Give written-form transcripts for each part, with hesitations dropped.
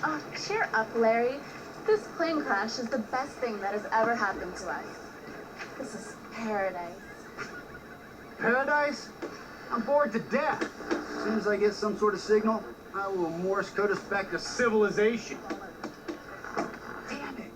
Oh, cheer up, Larry. This plane crash is the best thing that has ever happened to us. This is paradise. Paradise? I'm bored to death. As soon as I get some sort of signal, I will Morse code us back to civilization. Damn it.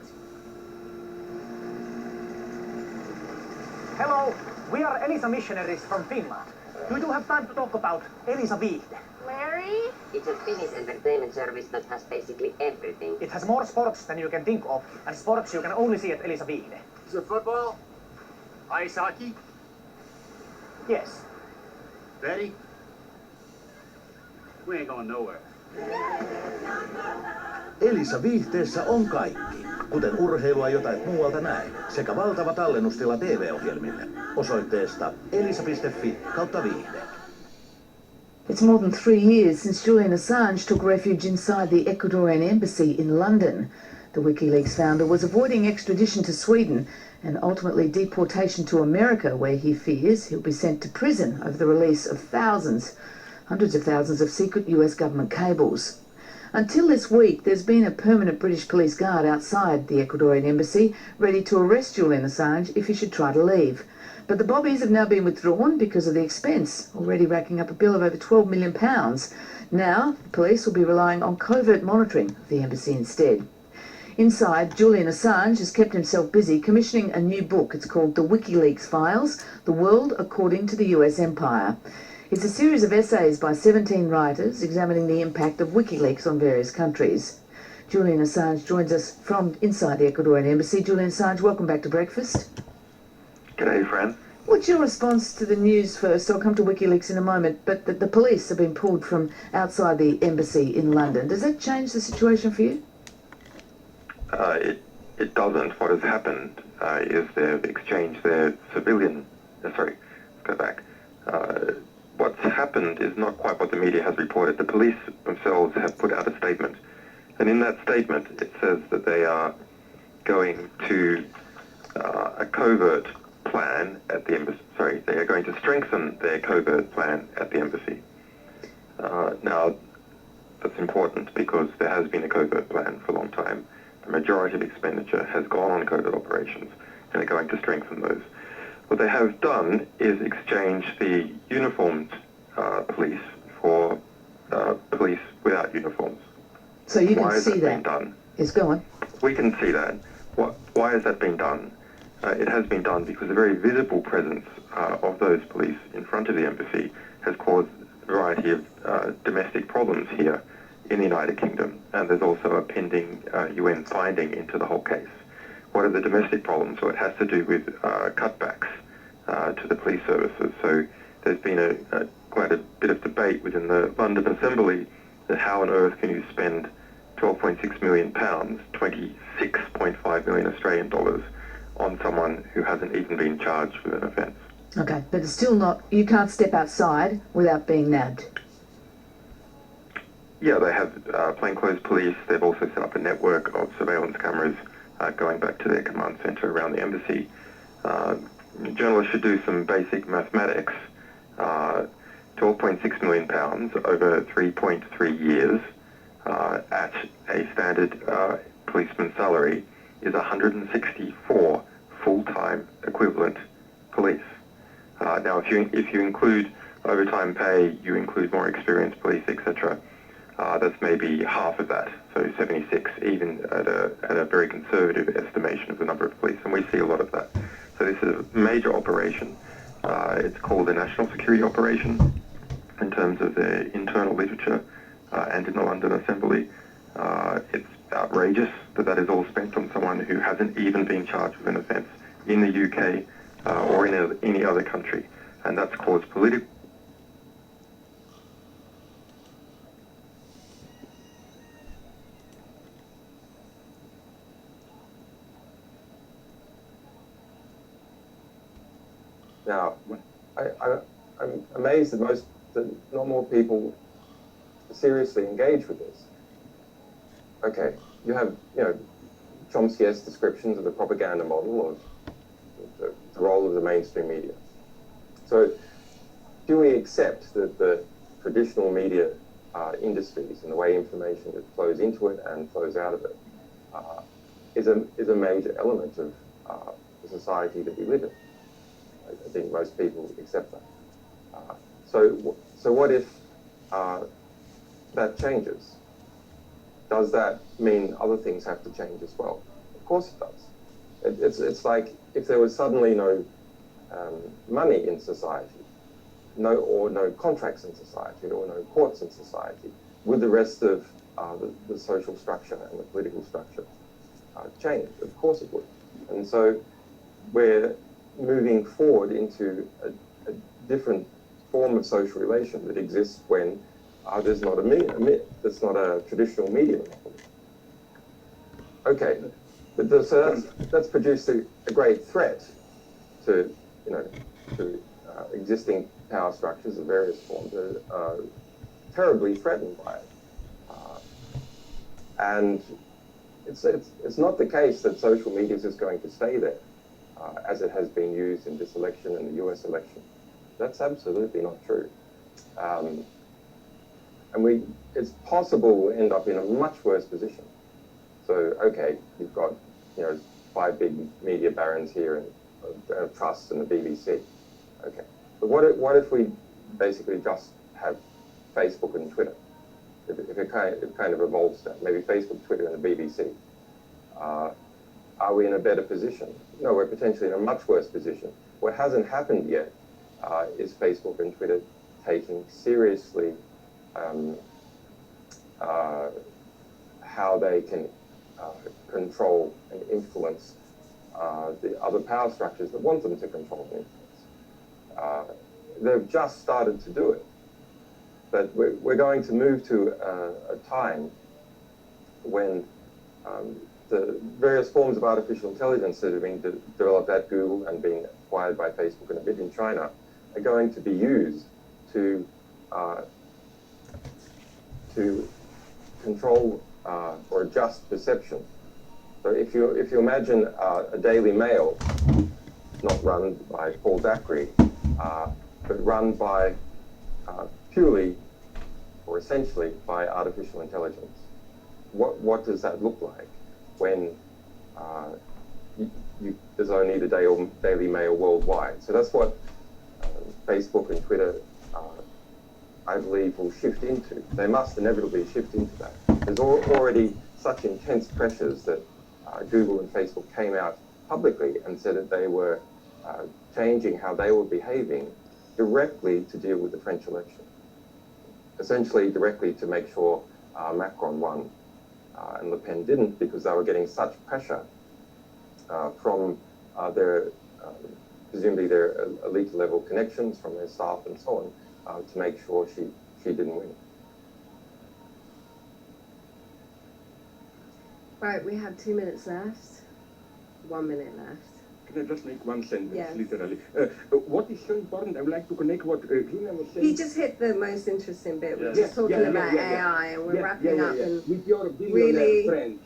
Hello, we are Elisa missionaries from Finland. Do you have time to talk about Elisa Viihde? Larry? It's a Finnish entertainment service that has basically everything. It has more sports than you can think of, and sports you can only see at Elisa Viihde. Is it football? Ice hockey? Yes. Betty? We ain't going nowhere. Elisa Viihteessä on kaikki, kuten urheilua, jota et muualta näe, sekä valtava tallennustila TV-ohjelmille. Osoitteesta elisa.fi/viihde. It's more than 3 years since Julian Assange took refuge inside the Ecuadorian embassy in London. The WikiLeaks founder was avoiding extradition to Sweden and ultimately deportation to America, where he fears he'll be sent to prison over the release of hundreds of thousands of secret US government cables. Until this week, there's been a permanent British police guard outside the Ecuadorian embassy, ready to arrest Julian Assange if he should try to leave. But the bobbies have now been withdrawn because of the expense, already racking up a bill of over £12 million. Now, the police will be relying on covert monitoring of the embassy instead. Inside, Julian Assange has kept himself busy commissioning a new book. It's called The WikiLeaks Files, The World According to the US Empire. It's a series of essays by 17 writers examining the impact of WikiLeaks on various countries. Julian Assange joins us from inside the Ecuadorian embassy. Julian Assange, welcome back to breakfast. G'day, friend. What's your response to the news first? I'll come to WikiLeaks in a moment, but the police have been pulled from outside the embassy in London. Does that change the situation for you? It doesn't. What has happened is they've exchanged their civilian... sorry, let's go back. What's happened is not quite what the media has reported. The police themselves have put out a statement. And in that statement, it says that they are going to a covert plan at the embassy. Sorry, they are going to strengthen their covert plan at the embassy. Now, that's important because there has been a covert plan for a long time. The majority of expenditure has gone on covert operations, and they're going to strengthen those. What they have done is exchange the uniformed police for police without uniforms. So you Why can has see that that? been done? Yes, go on. We can see that. Why has that been done? It has been done because the very visible presence of those police in front of the embassy has caused a variety of domestic problems here in the United Kingdom, and there's also a pending UN finding into the whole case. What are the domestic problems? Well, it has to do with cutbacks to the police services. So there's been quite a bit of debate within the London Assembly that how on earth can you spend £12.6 million, 26.5 million Australian dollars, on someone who hasn't even been charged with an offence. Okay, but it's still not, you can't step outside without being nabbed. Yeah, they have plainclothes police. They've also set up a network of surveillance cameras going back to their command centre around the embassy. Journalists should do some basic mathematics. £12.6 million over 3.3 years at a standard policeman's salary is 164 full-time equivalent police. Now, if you include overtime pay, you include more experienced police, etc., that's maybe half of that, so 76, even at a very conservative estimation of the number of police, and we see a lot of that. So this is a major operation. It's called a national security operation in terms of the internal literature and in the London Assembly. It's outrageous that is all spent on someone who hasn't even been charged with an offence in the UK or in any other country, and that's caused political... Now, I'm amazed that not more people seriously engage with this. Okay, you have, Chomsky-esque descriptions of the propaganda model of the role of the mainstream media. So, do we accept that the traditional media industries and the way information that flows into it and flows out of it is a major element of the society that we live in. I think most people accept that. So what if that changes? Does that mean other things have to change as well? Of course it does. It's like if there was suddenly no money in society, no contracts in society, or no courts in society, would the rest of the social structure and the political structure change? Of course it would. And so we're moving forward into a different form of social relation that exists when there's not that's not a traditional media monopoly. Okay, but so that's produced a great threat to existing power structures of various forms that are terribly threatened by it. And it's not the case that social media is just going to stay there, as it has been used in this election and the US election. That's absolutely not true. And it's possible we'll end up in a much worse position. So, okay, you've got, 5 big media barons here and Trust and the BBC. Okay, but what if we basically just have Facebook and Twitter? If it kind of evolves that, maybe Facebook, Twitter, and the BBC. Are we in a better position? No, we're potentially in a much worse position. What hasn't happened yet is Facebook and Twitter taking seriously how they can control and influence the other power structures that want them to control and influence. They've just started to do it. But we're going to move to a time when the various forms of artificial intelligence that have been developed at Google and being acquired by Facebook and a bit in China are going to be used to control or adjust perception. So if you imagine a Daily Mail not run by Paul Dacre, but run by purely or essentially by artificial intelligence, what does that look like when there's only the Daily Mail worldwide? So that's what Facebook and Twitter, I believe, will shift into. They must inevitably shift into that. There's already such intense pressures that Google and Facebook came out publicly and said that they were changing how they were behaving directly to deal with the French election. Essentially directly to make sure Macron won and Le Pen didn't, because they were getting such pressure from presumably their elite level connections, from their staff and so on, to make sure she didn't win. Right, we have 2 minutes left. 1 minute left. Can I just make one sentence, Yes. literally? What is so important, I would like to connect what Gina was saying. He just hit the most interesting bit. We're just talking about AI and we're wrapping up. And with your billionaire really, friends,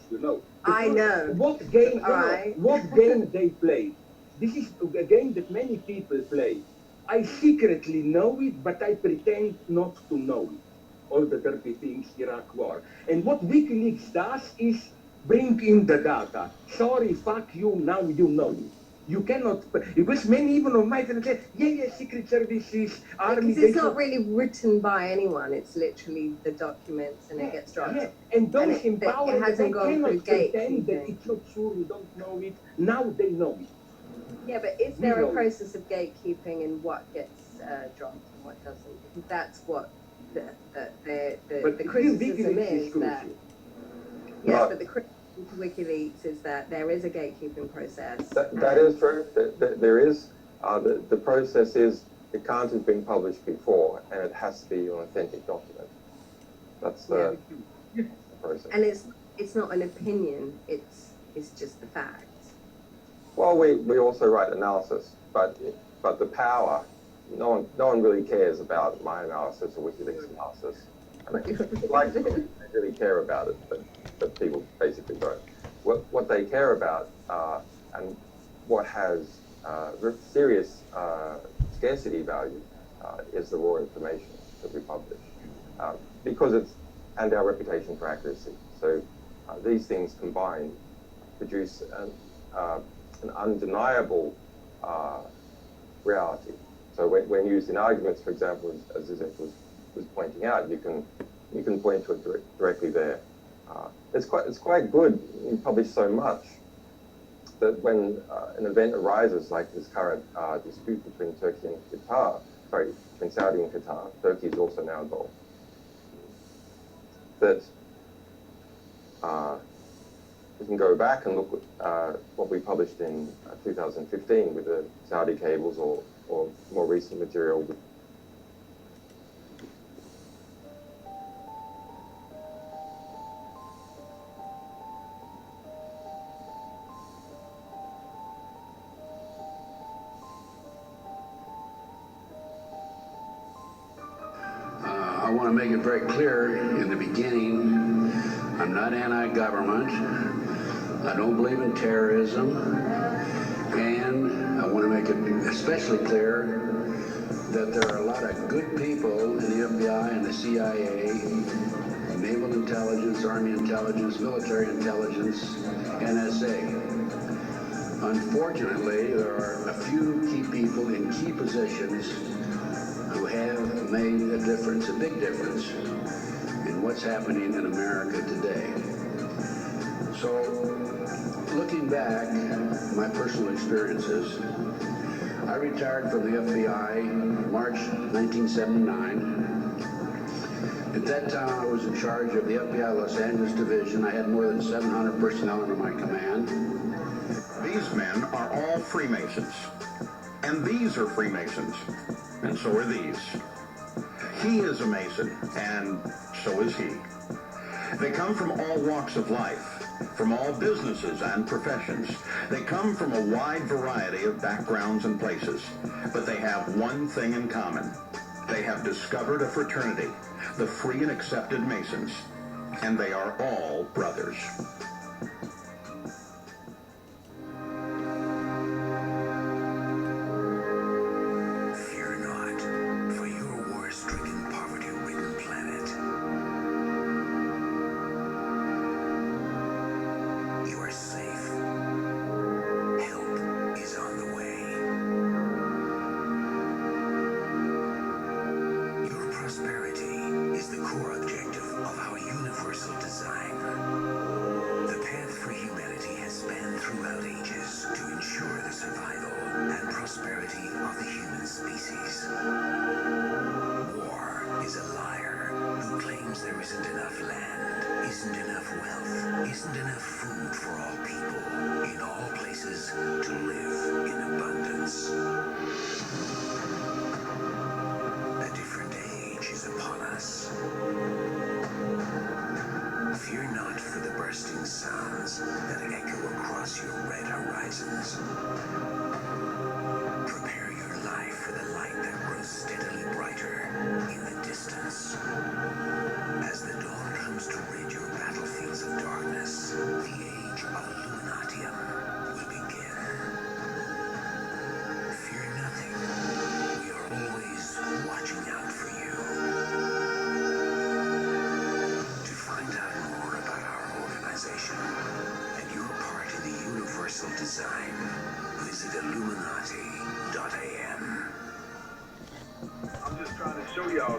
I know. What game? All right. What game they play? This is a game that many people play. I secretly know it, but I pretend not to know it. All the dirty things, Iraq war. And what WikiLeaks does is bring in the data. Sorry, fuck you, now you know it. You cannot, because many even of my friends say, Secret Services, Army. Because it's not really written by anyone. It's literally the documents and it gets dropped. Yeah. And those it empowered, hasn't they gone through cannot pretend that gatekeeping. it's not sure, we don't know it. Now they know it. Yeah, but is there a process of gatekeeping in what gets dropped and what doesn't? Because that's what the criticism is that. Yes, but the criticism to WikiLeaks is that there is a gatekeeping process. That is true. There is. The process is it can't have been published before, and it has to be an authentic document. That's the process. And it's not an opinion. It's just the facts. Well, we also write analysis, but the power, no one really cares about my analysis or WikiLeaks analysis. I mean, they really care about it, but people basically don't. What they care about and what has serious scarcity value is the raw information that we publish. because it's, and our reputation for accuracy. So these things combined produce an undeniable reality. So when used in arguments, for example, as Zizek was pointing out, you can point to it directly there. It's quite good. You publish so much that when an event arises, like this current dispute between Turkey and Qatar, sorry, between Saudi and Qatar, Turkey is also now involved, that we can go back and look at what we published in 2015 with the Saudi cables, or more recent material with I want to make it very clear in the beginning, I'm not anti-government. I don't believe in terrorism. And I want to make it especially clear that there are a lot of good people in the FBI and the CIA, naval intelligence, army intelligence, military intelligence, NSA. Unfortunately, there are a few key people in key positions who have made a difference, a big difference, in what's happening in America today. So, looking back, my personal experiences, I retired from the FBI March 1979. At that time, I was in charge of the FBI Los Angeles Division. I had more than 700 personnel under my command. These men are all Freemasons, and these are Freemasons, and so are these. He is a Mason, and so is he. They come from all walks of life, from all businesses and professions. They come from a wide variety of backgrounds and places, but they have one thing in common. They have discovered a fraternity, the Free and Accepted Masons, and they are all brothers.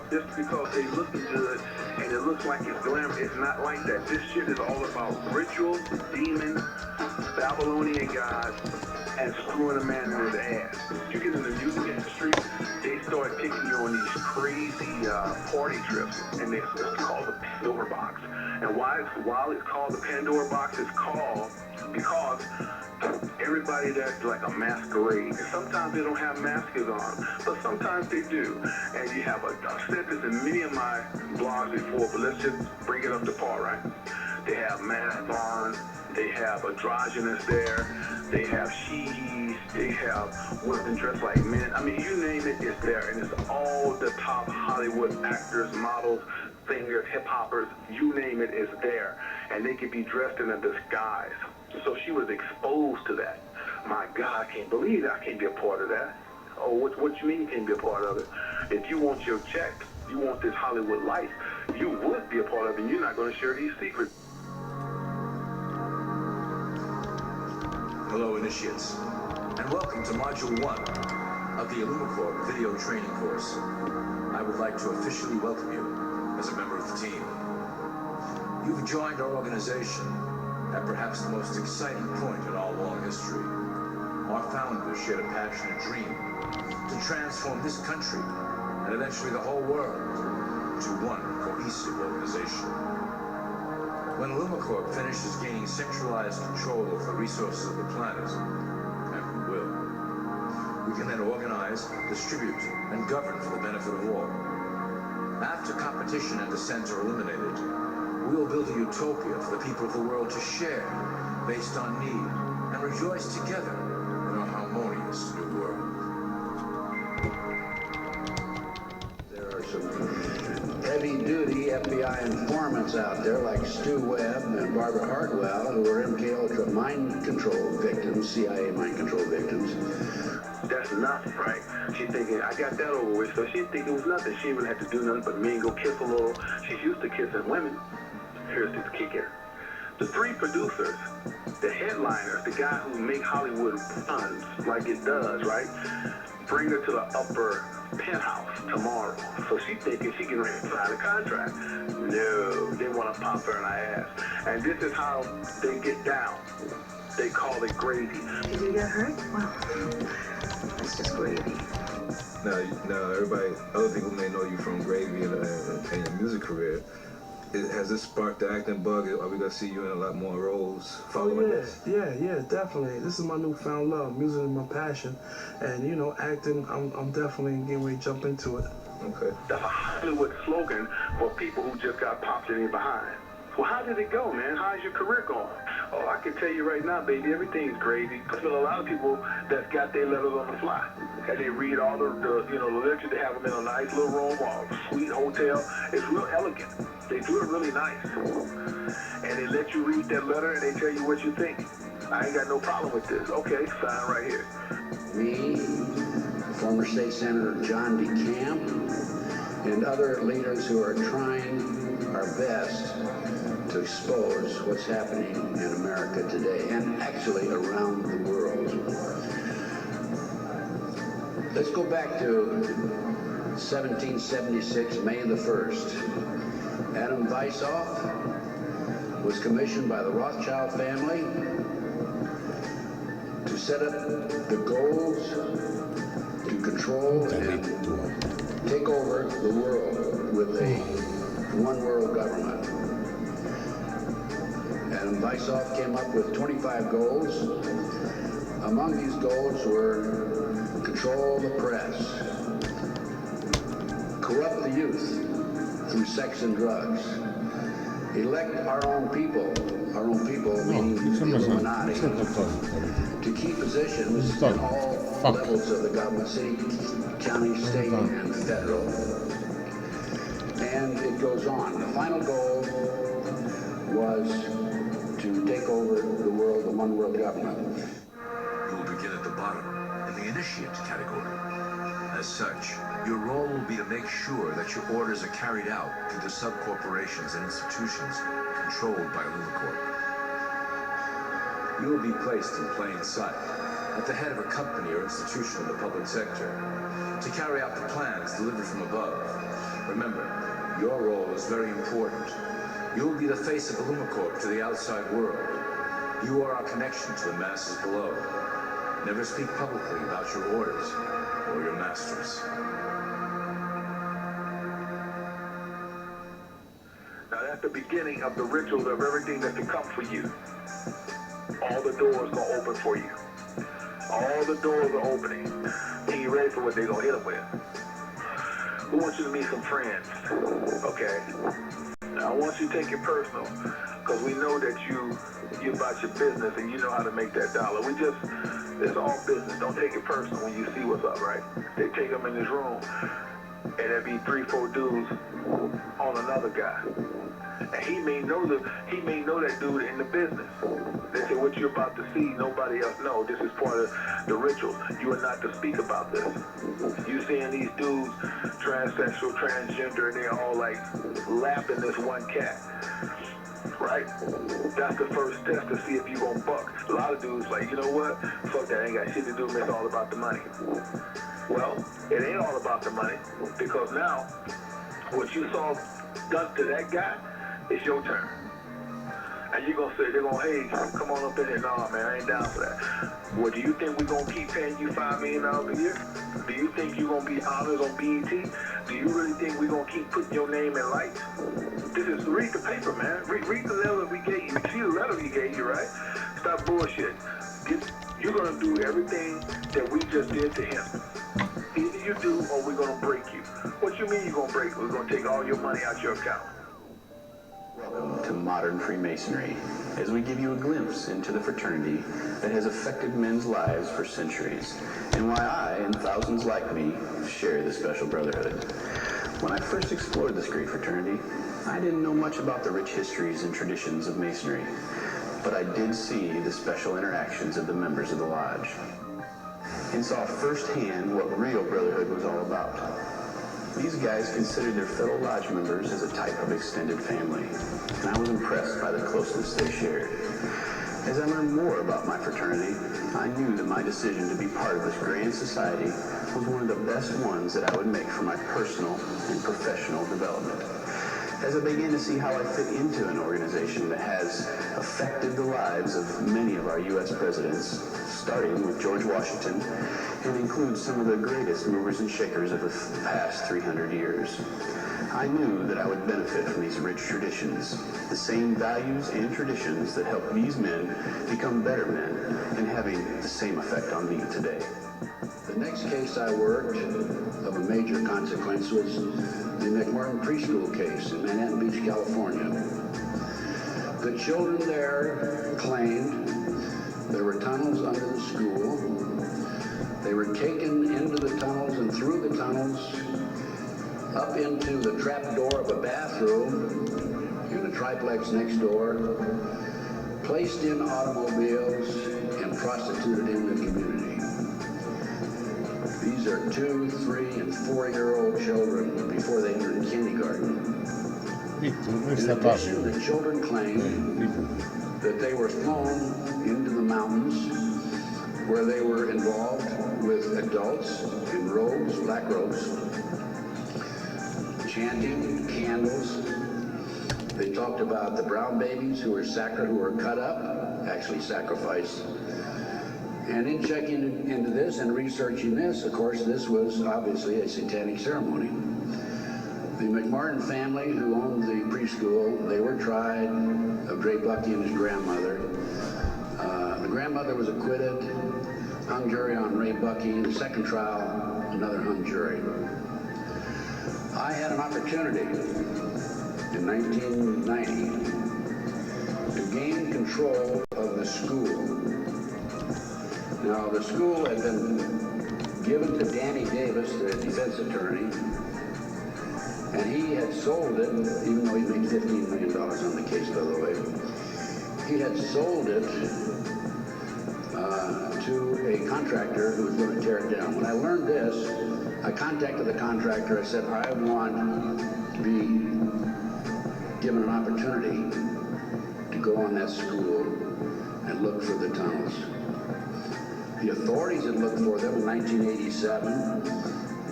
Just because they look good and it looks like it's glamour, it's not like that. This shit is all about rituals, demons, Babylonian gods, and screwing a man in his ass. You get in the music industry, they start taking you on these crazy party trips, and it's called the Pandora box. And while it's called the Pandora box, it's called because everybody that's like a masquerade. And sometimes they don't have masks on, but sometimes they do. And you have I've said this in many of my blogs before, but let's just bring it up to par, right? They have masks on, they have androgynous there, they have she-he's, they have women dressed like men. I mean, you name it, it's there. And it's all the top Hollywood actors, models, singers, hip-hoppers, you name it, is there. And they can be dressed in a disguise. So she was exposed to that. My God, I can't believe that. I can't be a part of that. Oh, what you mean you can't be a part of it? If you want your check, you want this Hollywood life, you would be a part of it, and you're not going to share these secrets. Hello, initiates, and welcome to Module 1 of the IllumiCorp video training course. I would like to officially welcome you as a member of the team. You've joined our organization at perhaps the most exciting point in our long history. Our founders shared a passionate dream to transform this country and eventually the whole world into one cohesive organization. When IllumiCorp finishes gaining centralized control over the resources of the planet, and we will, we can then organize, distribute, and govern for the benefit of all. After competition and dissent are eliminated, we will build a utopia for the people of the world to share based on need and rejoice together in a harmonious new world. There are some heavy-duty FBI informants out there like Stu Webb and Barbara Hartwell who are MKUltra mind control victims, CIA mind control victims. That's nothing, right? She's thinking, I got that over with, so she think it was nothing. She didn't really have to do nothing but me and go kiss a little. She's used to kissing women. Here's the kicker. The three producers, the headliners, the guy who make Hollywood runs like it does, right? Bring her to the upper penthouse tomorrow. So she thinking she can sign a contract. No, they want to pop her in her ass. And this is how they get down. They call it gravy. Did you get hurt? Well, that's just gravy. Now, everybody, other people may know you from Gravy and your music career. Has this sparked the acting bug? Are we gonna see you in a lot more roles following this? Yeah, definitely. This is my newfound love. Music is my passion, and you know, acting. I'm definitely getting ready to jump into it. Okay. That's a Hollywood slogan for people who just got popped in behind. Well, how did it go, man? How's your career going? Oh, I can tell you right now, baby, everything's gravy. There's been a lot of people that got their letters on the fly. And they read all the literature. They have them in a nice little room or a sweet hotel. It's real elegant. They do it really nice. And they let you read that letter and they tell you what you think. I ain't got no problem with this. Okay, sign right here. Me, former State Senator John DeCamp, and other leaders who are trying our best to expose what's happening in America today and actually around the world. Let's go back to 1776, May the 1st. Adam Weishaupt was commissioned by the Rothschild family to set up the goals to control and take over the world with a one world government. And Weishaupt came up with 25 goals. Among these goals were control the press, corrupt the youth through sex and drugs, elect our own people meaning the Illuminati, to key positions in all levels of the government, city, county, state, and federal. And it goes on. The final goal was to take over the world, the one world government. You will begin at the bottom, in the initiate category. As such, your role will be to make sure that your orders are carried out through the sub-corporations and institutions controlled by IllumiCorp. You will be placed in plain sight, at the head of a company or institution in the public sector, to carry out the plans delivered from above. Remember, your role is very important. You will be the face of IllumiCorp to the outside world. You are our connection to the masses below. Never speak publicly about your orders or your masters. Now that's the beginning of the ritual of everything that's to come for you. All the doors gonna open for you. All the doors are opening. And you ready for what they're gonna hit them with? We want you to meet some friends. Okay. Now I want you to take it personal, because we know that you're about your business and you know how to make that dollar. It's all business. Don't take it personal when you see what's up, right? They take them in this room, and there'll be 3-4 dudes on another guy. And he may know that dude in the business. They say, what you're about to see, nobody else knows. This is part of the ritual. You are not to speak about this. You seeing these dudes, transsexual, transgender, and they're all like lapping this one cat. Right? That's the first test to see if you gonna buck. A lot of dudes like, you know what? Fuck that, ain't got shit to do with it, it's all about the money. Well, it ain't all about the money, because now, what you saw done to that guy, it's your turn. And you're gonna say, they're gonna, hey, come on up in here. Nah, man, I ain't down for that. Well, do you think we're gonna keep paying you $5 million a year? Do you think you're gonna be honored on BET? Do you really think we're gonna keep putting your name in lights? Read the paper, man. Read the letter we gave you. See the letter we gave you, right? Stop bullshit. You're gonna do everything that we just did to him. Either you do or we're gonna break you. What you mean you're gonna break? We're gonna take all your money out your account. Welcome to Modern Freemasonry, as we give you a glimpse into the fraternity that has affected men's lives for centuries, and why I, and thousands like me, share this special brotherhood. When I first explored this great fraternity, I didn't know much about the rich histories and traditions of Masonry, but I did see the special interactions of the members of the lodge, and saw firsthand what real brotherhood was all about. These guys considered their fellow lodge members as a type of extended family, and I was impressed by the closeness they shared. As I learned more about my fraternity, I knew that my decision to be part of this grand society was one of the best ones that I would make for my personal and professional development. As I began to see how I fit into an organization that has affected the lives of many of our U.S. presidents, starting with George Washington, and includes some of the greatest movers and shakers of the past 300 years. I knew that I would benefit from these rich traditions, the same values and traditions that helped these men become better men, and having the same effect on me today. The next case I worked of a major consequence was the McMurrin preschool case in Manhattan Beach, California. The children there claimed there were tunnels under the school. They were taken into the tunnels and through the tunnels up into the trap door of a bathroom in a triplex next door, placed in automobiles and prostituted in the community. These are 2-, 3-, and 4-year-old children before they enter kindergarten. In addition, the children claim that they were flown into the mountains where they were involved with adults in robes, black robes, chanting, candles. They talked about the brown babies who were cut up, actually sacrificed. And in checking into this and researching this, of course, this was obviously a satanic ceremony. The McMartin family, who owned the preschool, they were tried of Dre Bucky and his grandmother. The grandmother was acquitted, hung jury on Ray Bucky. The second trial, another hung jury. I had an opportunity in 1990 to gain control of the school. Now, the school had been given to Danny Davis, the defense attorney, and he had sold it, even though he made $15 million on the case, by the way. He had sold it to a contractor who was going to tear it down. When I learned this, I contacted the contractor. I said, I want to be given an opportunity to go on that school and look for the tunnels. The authorities had looked for them in 1987.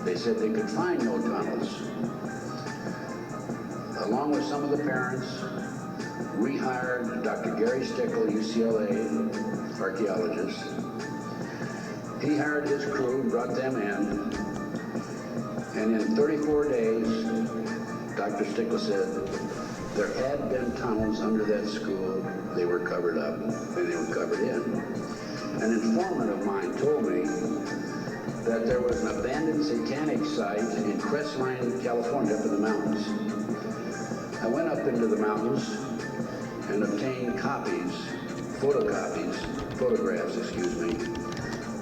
They said they could find no tunnels. Along with some of the parents, we hired Dr. Gary Stickle, UCLA archaeologist. He hired his crew, brought them in, and in 34 days, Dr. Stickle said there had been tunnels under that school. They were covered up, and they were covered in. An informant of mine told me that there was an abandoned satanic site in Crestline, California, up in the mountains. I went up into the mountains and obtained photographs,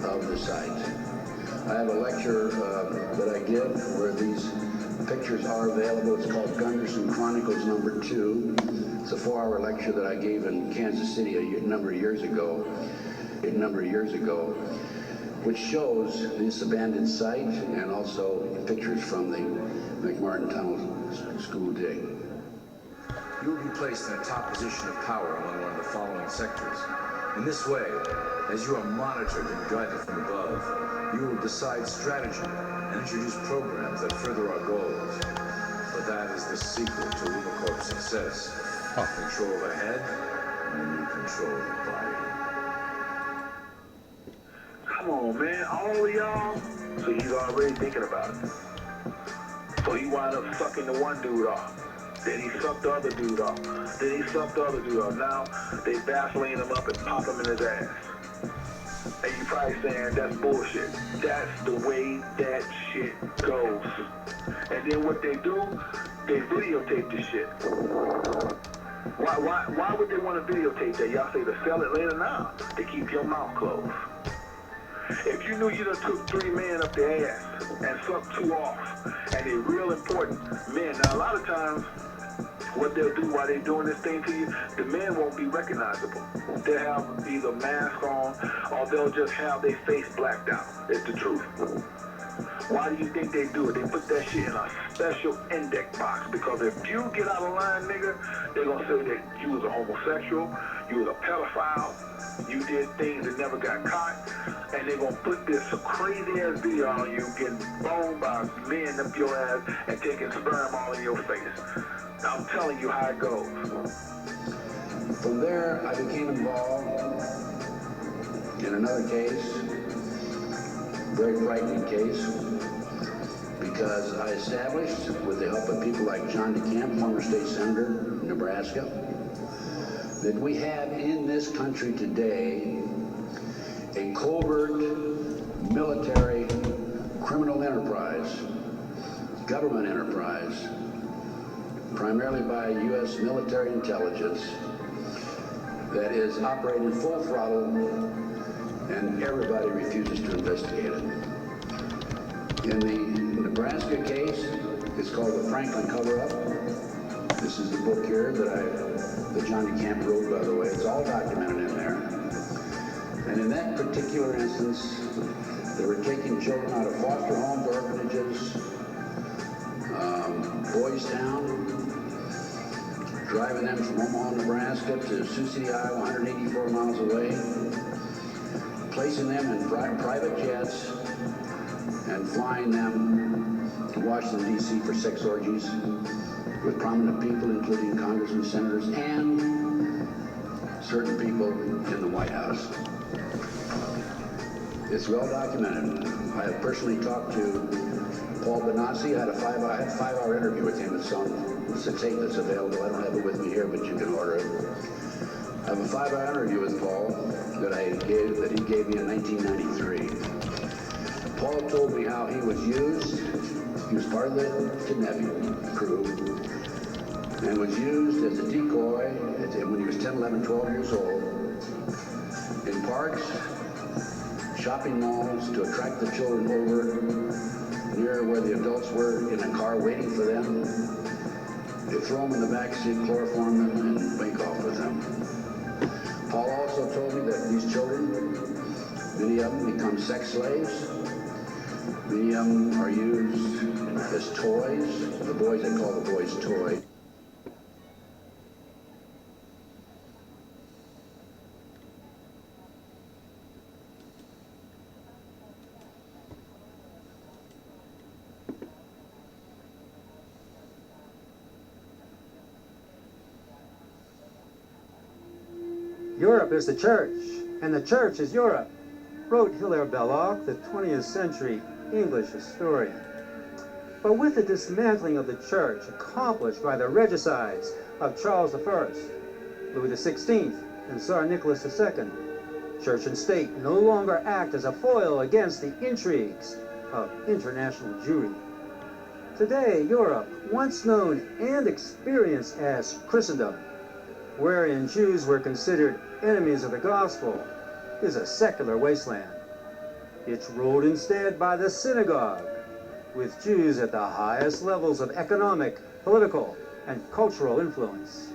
of the site. I have a lecture that I give where these Pictures are available. It's called Gunderson Chronicles #2. It's a 4-hour lecture that I gave in Kansas City a number of years ago, which shows this abandoned site and also pictures from the McMartin Tunnel school dig. You will be placed in a top position of power among one of the following sectors. In this way, as you are monitored and guided from above, you will decide strategy and introduce programs that further our goals. But that is the secret to LumaCorp's success. Control the head, and you control the body. Come on, man, all of y'all. So he's already thinking about it. So he wound up sucking the one dude off. Then he sucked the other dude off. Then he sucked the other dude off. Now they Vaseline him up and pop him in his ass. And you probably saying that's bullshit. That's the way that shit goes. And then what they do, they videotape this shit. Why would they want to videotape that? Y'all say to sell it later now. To keep your mouth closed. If you knew you done took 3 men up the ass and sucked 2 off, and they real important men. Now a lot of times, what they'll do while they're doing this thing to you, the men won't be recognizable. They'll have either a mask on, or they'll just have their face blacked out. It's the truth. Why do you think they do it? They put that shit in a special index box, because if you get out of line, nigga, they're gonna say that you was a homosexual, you was a pedophile, you did things that never got caught, and they're gonna put this crazy ass video on you getting boned by men up your ass and taking sperm all in your face. I'm telling you how it goes. From there, I became involved in another case, very frightening case, because I established, with the help of people like John DeCamp, former state senator in Nebraska, that we have in this country today a covert military criminal enterprise, government enterprise, primarily by U.S. military intelligence, that is operating full throttle, and everybody refuses to investigate it. In the Nebraska case, it's called the Franklin Cover-Up. This is the book here that John DeCamp wrote, by the way. It's all documented in there. And in that particular instance, they were taking children out of foster homes, orphanages, Boys Town, driving them from Omaha, Nebraska to Sioux City, Iowa, 184 miles away, placing them in private jets and flying them to Washington, D.C. for sex orgies with prominent people, including congressmen, senators, and certain people in the White House. It's well documented. I have personally talked to Paul Benassi. I had a 5-hour interview with him. It's a tape that's available. I don't have it with me here, but you can order it. I have a 5-hour interview with Paul that he gave me in 1993. Paul told me how he was used. He was part of the kidnapping crew and was used as a decoy when he was 10, 11, 12 years old in parks, shopping malls, to attract the children over near where the adults were in a car waiting for them. They throw them in the back seat, chloroform them, and make off with them. Paul also told me that these children, many of them become sex slaves. Many of them are used as toys. The boys, they call the boys toys. Europe is the church, and the church is Europe, wrote Hilaire Belloc, the 20th century English historian. But with the dismantling of the church accomplished by the regicides of Charles I, Louis XVI, and Tsar Nicholas II, church and state no longer act as a foil against the intrigues of international Jewry. Today, Europe, once known and experienced as Christendom, wherein Jews were considered enemies of the gospel, is a secular wasteland. It's ruled instead by the synagogue, with Jews at the highest levels of economic, political, and cultural influence.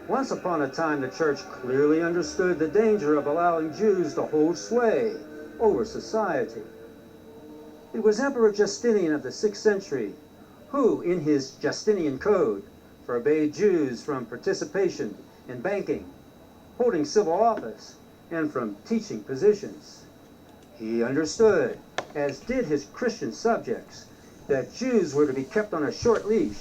Once upon a time, the church clearly understood the danger of allowing Jews to hold sway over society. It was Emperor Justinian of the 6th century who, in his Justinian Code, forbade Jews from participation in banking, holding civil office, and from teaching positions. He understood, as did his Christian subjects, that Jews were to be kept on a short leash.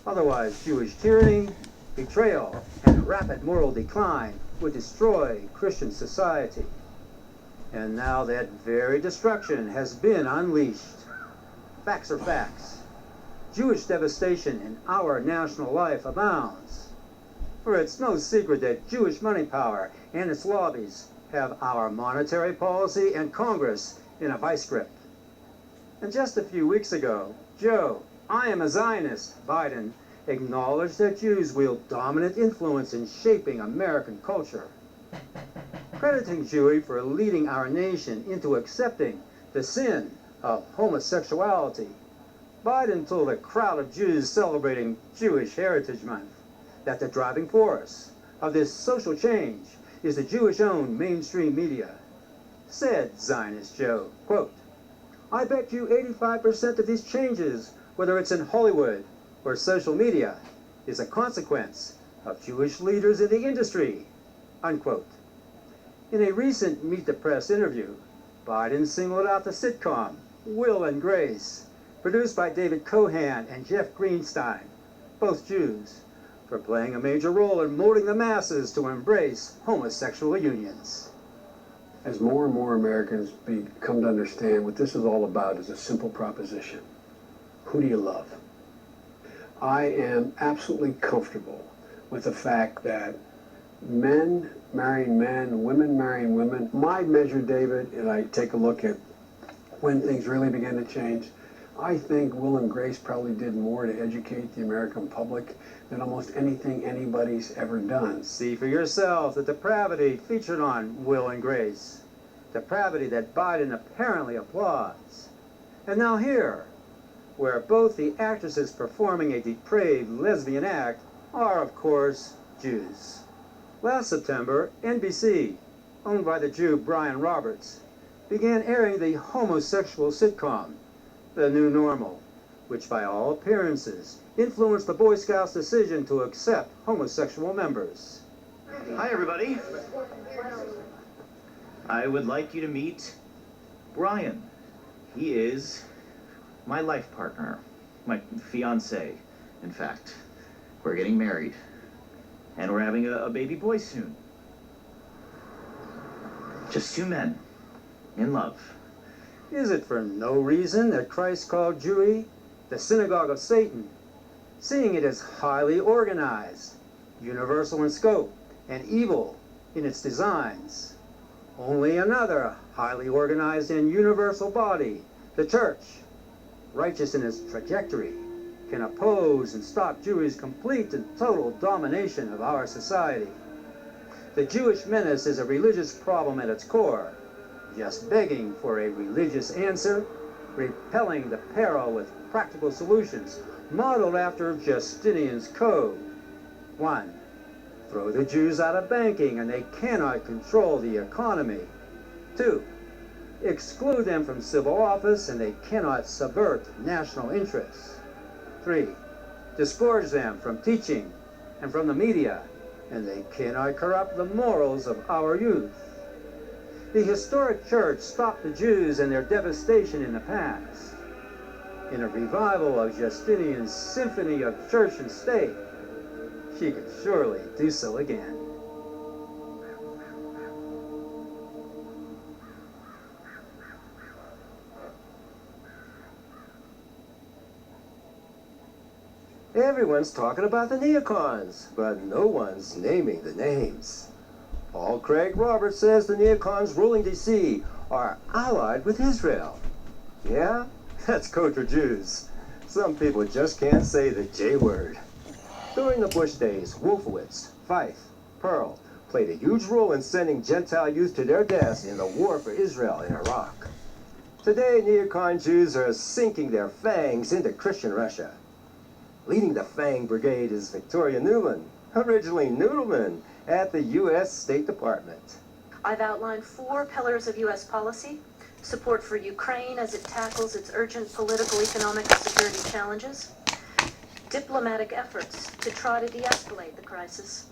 Otherwise, Jewish tyranny, betrayal, and rapid moral decline would destroy Christian society. And now that very destruction has been unleashed. Facts are facts. Jewish devastation in our national life abounds. For it's no secret that Jewish money power and its lobbies have our monetary policy and Congress in a vice grip. And just a few weeks ago, Joe, I am a Zionist, Biden, acknowledged that Jews wield dominant influence in shaping American culture. Crediting Jewry for leading our nation into accepting the sin of homosexuality, Biden told a crowd of Jews celebrating Jewish Heritage Month that the driving force of this social change is the Jewish-owned mainstream media. Said Zionist Joe, quote, "I bet you 85% of these changes, whether it's in Hollywood or social media, is a consequence of Jewish leaders in the industry," unquote. In a recent Meet the Press interview, Biden singled out the sitcom Will and Grace, produced by David Cohan and Jeff Greenstein, both Jews, for playing a major role in molding the masses to embrace homosexual unions. As more and more Americans come to understand what this is all about is a simple proposition. Who do you love? I am absolutely comfortable with the fact that men marrying men, women marrying women. My measure, David, and I take a look at when things really began to change, I think Will and Grace probably did more to educate the American public than almost anything anybody's ever done. See for yourself the depravity featured on Will and Grace. Depravity that Biden apparently applauds. And now here, where both the actresses performing a depraved lesbian act are, of course, Jews. Last September, NBC, owned by the Jew Brian Roberts, began airing the homosexual sitcom, The New Normal, which by all appearances influenced the Boy Scouts' decision to accept homosexual members. Hi, everybody. I would like you to meet Brian. He is my life partner, my fiancé, in fact. We're getting married, and we're having a baby boy soon. Just two men in love. Is it for no reason that Christ called Jewry the synagogue of Satan, seeing it as highly organized, universal in scope, and evil in its designs? Only another highly organized and universal body, the church, righteous in its trajectory, can oppose and stop Jewry's complete and total domination of our society. The Jewish menace is a religious problem at its core, just begging for a religious answer, repelling the peril with practical solutions modeled after Justinian's Code. 1. Throw the Jews out of banking and they cannot control the economy. 2. Exclude them from civil office and they cannot subvert national interests. 3. Disgorge them from teaching and from the media and they cannot corrupt the morals of our youth. The historic church stopped the Jews and their devastation in the past. In a revival of Justinian's symphony of church and state, she could surely do so again. Everyone's talking about the neocons, but no one's naming the names. Paul Craig Roberts says the neocons ruling D.C. are allied with Israel. Yeah, that's code for Jews. Some people just can't say the J word. During the Bush days, Wolfowitz, Fife, Pearl played a huge role in sending Gentile youth to their deaths in the war for Israel in Iraq. Today, neocon Jews are sinking their fangs into Christian Russia. Leading the Fang Brigade is Victoria Newland, originally Noodleman, at the U.S. State Department. I've outlined 4 pillars of U.S. policy: support for Ukraine as it tackles its urgent political, economic, and security challenges; diplomatic efforts to try to de-escalate the crisis;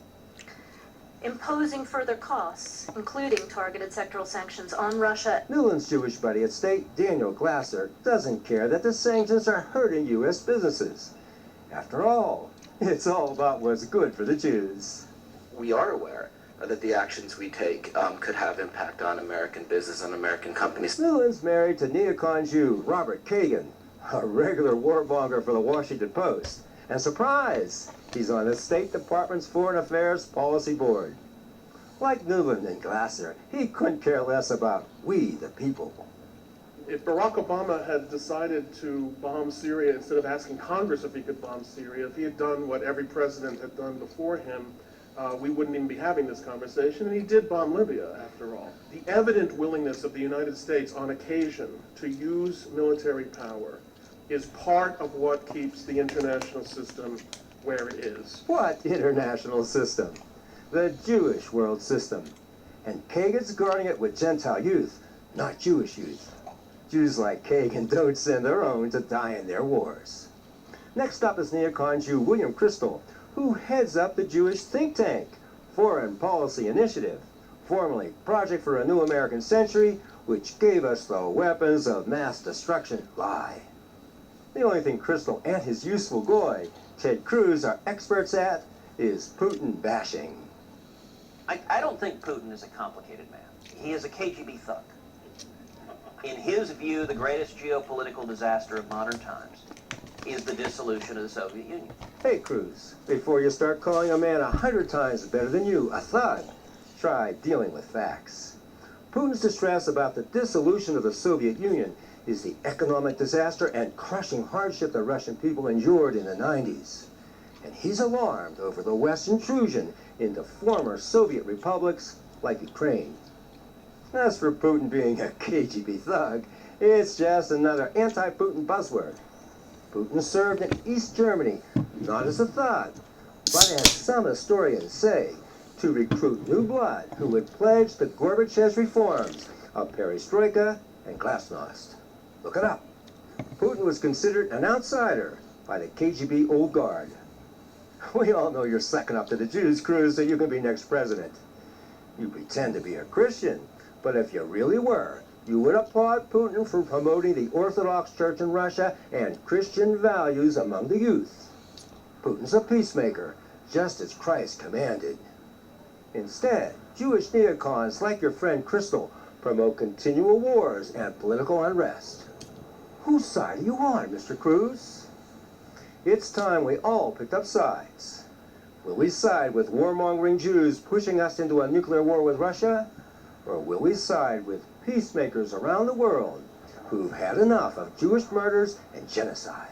imposing further costs, including targeted sectoral sanctions on Russia. Newland's Jewish buddy at State, Daniel Glasser, doesn't care that the sanctions are hurting U.S. businesses. After all, it's all about what's good for the Jews. We are aware that the actions we take could have impact on American business and American companies. Newland's married to neocon Jew Robert Kagan, a regular warmonger for the Washington Post. And surprise, he's on the State Department's Foreign Affairs Policy Board. Like Newland and Glasser, he couldn't care less about we, the people. If Barack Obama had decided to bomb Syria instead of asking Congress if he could bomb Syria, if he had done what every president had done before him, we wouldn't even be having this conversation, and he did bomb Libya, after all. The evident willingness of the United States on occasion to use military power is part of what keeps the international system where it is. What international system? The Jewish world system. And Kagan's guarding it with Gentile youth, not Jewish youth. Jews like Kagan don't send their own to die in their wars. Next up is neocon Jew William Crystal, who heads up the Jewish think tank, Foreign Policy Initiative, formerly Project for a New American Century, which gave us the weapons of mass destruction lie. The only thing Crystal and his useful goy, Ted Cruz, are experts at is Putin bashing. I don't think Putin is a complicated man. He is a KGB thug. In his view, the greatest geopolitical disaster of modern times is the dissolution of the Soviet Union. Hey, Cruz, before you start calling a man 100 times better than you a thug, try dealing with facts. Putin's distress about the dissolution of the Soviet Union is the economic disaster and crushing hardship the Russian people endured in the 90s. And he's alarmed over the West's intrusion into former Soviet republics like Ukraine. As for Putin being a KGB thug, it's just another anti-Putin buzzword. Putin served in East Germany, not as a thug, but as some historians say, to recruit new blood who would pledge to Gorbachev's reforms of perestroika and glasnost. Look it up. Putin was considered an outsider by the KGB old guard. We all know you're sucking up to the Jews, Cruz, so you can be next president. You pretend to be a Christian, but if you really were, you would applaud Putin for promoting the Orthodox Church in Russia and Christian values among the youth. Putin's a peacemaker, just as Christ commanded. Instead, Jewish neocons like your friend Crystal promote continual wars and political unrest. Whose side are you on, Mr. Cruz? It's time we all picked up sides. Will we side with warmongering Jews pushing us into a nuclear war with Russia? Or will we side with peacemakers around the world who've had enough of Jewish murders and genocide?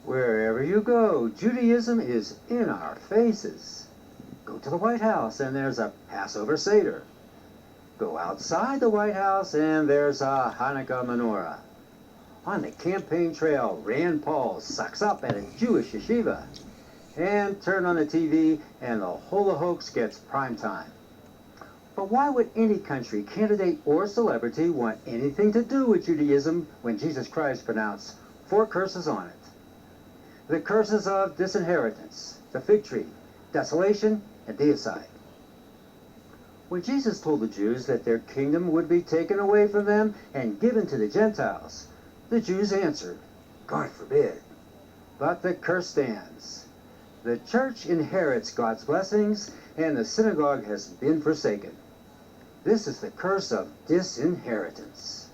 Wherever you go, Judaism is in our faces. Go to the White House and there's a Passover Seder. Go outside the White House and there's a Hanukkah menorah. On the campaign trail, Rand Paul sucks up at a Jewish yeshiva. And turn on the TV and the whole hoax gets prime time. But why would any country, candidate, or celebrity want anything to do with Judaism when Jesus Christ pronounced 4 curses on it? The curses of disinheritance, the fig tree, desolation, and deicide. When Jesus told the Jews that their kingdom would be taken away from them and given to the Gentiles, the Jews answered, God forbid. But the curse stands. The church inherits God's blessings, and the synagogue has been forsaken. This is the curse of disinheritance.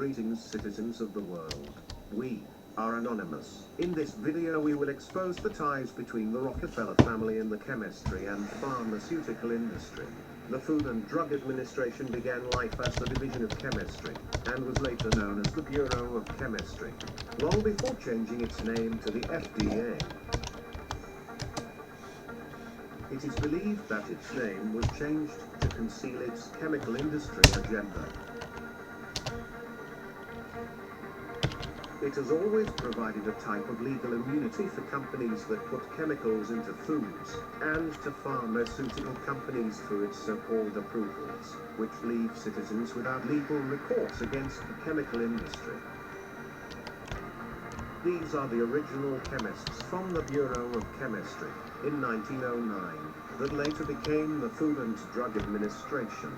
Greetings, citizens of the world. We are anonymous. In this video we will expose the ties between the Rockefeller family and the chemistry and pharmaceutical industry. The Food and Drug Administration began life as the Division of Chemistry, and was later known as the Bureau of Chemistry, long before changing its name to the FDA. It is believed that its name was changed to conceal its chemical industry agenda. It has always provided a type of legal immunity for companies that put chemicals into foods, and to pharmaceutical companies through its so-called approvals, which leave citizens without legal recourse against the chemical industry. These are the original chemists from the Bureau of Chemistry in 1909, that later became the Food and Drug Administration.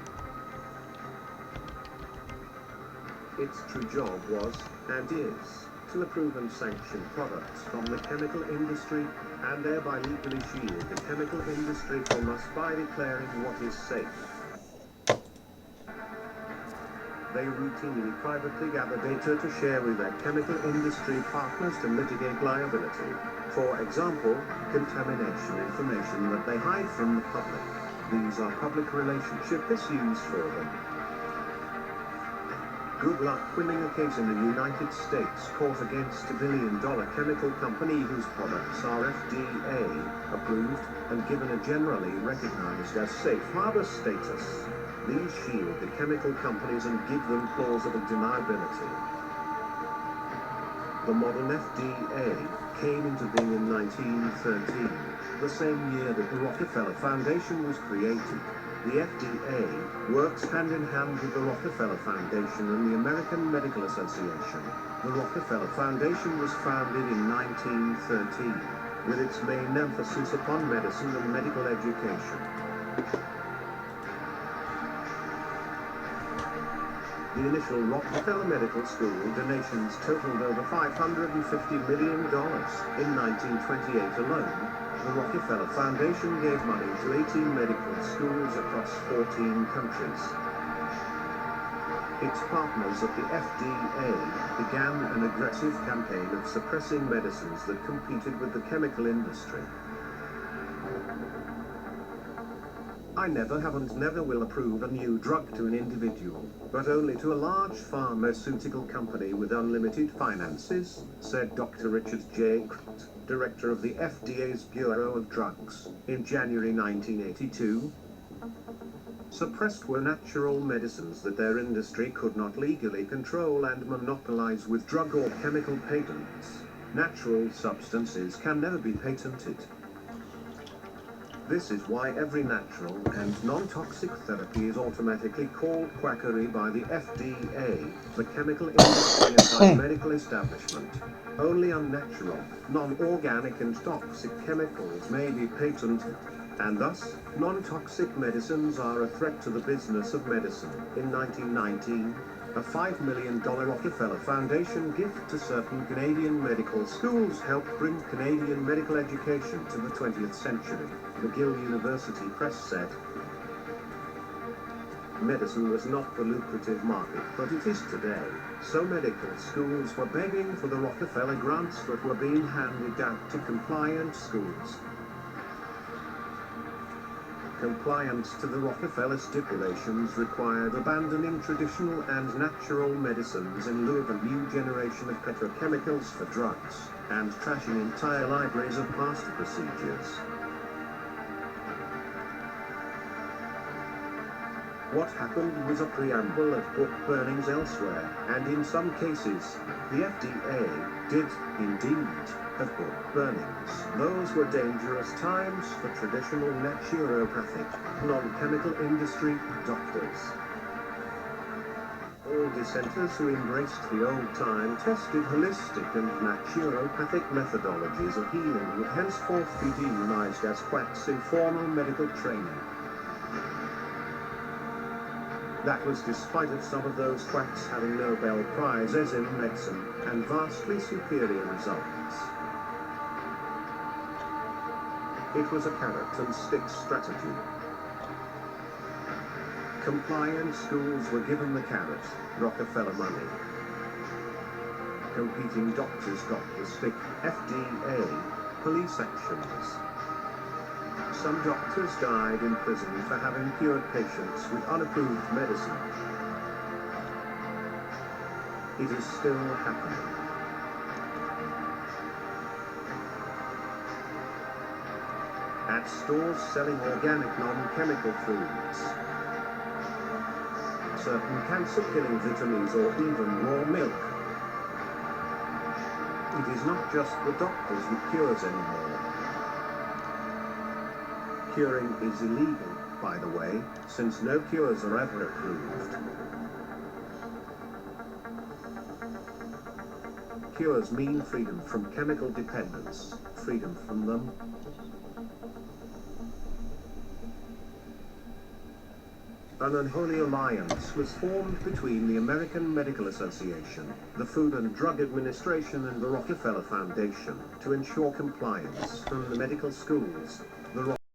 Its true job was, and is, to approve and sanction products from the chemical industry, and thereby legally shield the chemical industry from us by declaring what is safe. They routinely privately gather data to share with their chemical industry partners to mitigate liability. For example, contamination information that they hide from the public. These are public relationship issues for them. Good luck winning a case in the United States court against a billion-dollar chemical company whose products are FDA approved and given a generally recognized as safe harbor status. These shield the chemical companies and give them plausible deniability. The modern FDA came into being in 1913, the same year that the Rockefeller Foundation was created. The FDA works hand in hand with the Rockefeller Foundation and the American Medical Association. The Rockefeller Foundation was founded in 1913, with its main emphasis upon medicine and medical education. The initial Rockefeller Medical School donations totaled over $550 million. In 1928 alone, the Rockefeller Foundation gave money to 18 medical schools across 14 countries. Its partners at the FDA began an aggressive campaign of suppressing medicines that competed with the chemical industry. I never have and never will approve a new drug to an individual, but only to a large pharmaceutical company with unlimited finances, said Dr. Richard J. Crott, director of the FDA's Bureau of Drugs, in January 1982. Suppressed were natural medicines that their industry could not legally control and monopolize with drug or chemical patents. Natural substances can never be patented. This is why every natural and non-toxic therapy is automatically called quackery by the FDA, the chemical industry and by medical establishment. Only unnatural, non-organic and toxic chemicals may be patented, and thus, non-toxic medicines are a threat to the business of medicine. In 1919, a $5 million Rockefeller Foundation gift to certain Canadian medical schools helped bring Canadian medical education to the 20th century. McGill University Press said, medicine was not the lucrative market, but it is today. So medical schools were begging for the Rockefeller grants that were being handed out to compliant schools. Compliance to the Rockefeller stipulations required abandoning traditional and natural medicines in lieu of a new generation of petrochemicals for drugs, and trashing entire libraries of past procedures. What happened was a preamble of book burnings elsewhere, and in some cases, the FDA did indeed have book burnings. Those were dangerous times for traditional naturopathic, non-chemical industry doctors. All dissenters who embraced the old-time, tested holistic and naturopathic methodologies of healing would henceforth be demonized as quacks in formal medical training. That was despite of some of those quacks having Nobel Prizes in medicine and vastly superior results. It was a carrot and stick strategy. Compliant schools were given the carrot, Rockefeller money, competing doctors got the stick. FDA, police actions. Some doctors died in prison for having cured patients with unapproved medicine. It is still happening. At stores selling organic non-chemical foods, certain cancer-killing vitamins, or even raw milk. It is not just the doctors with cures anymore. Curing is illegal, by the way, since no cures are ever approved. Cures mean freedom from chemical dependence. Freedom from them. An unholy alliance was formed between the American Medical Association, the Food and Drug Administration, and the Rockefeller Foundation to ensure compliance from the medical schools.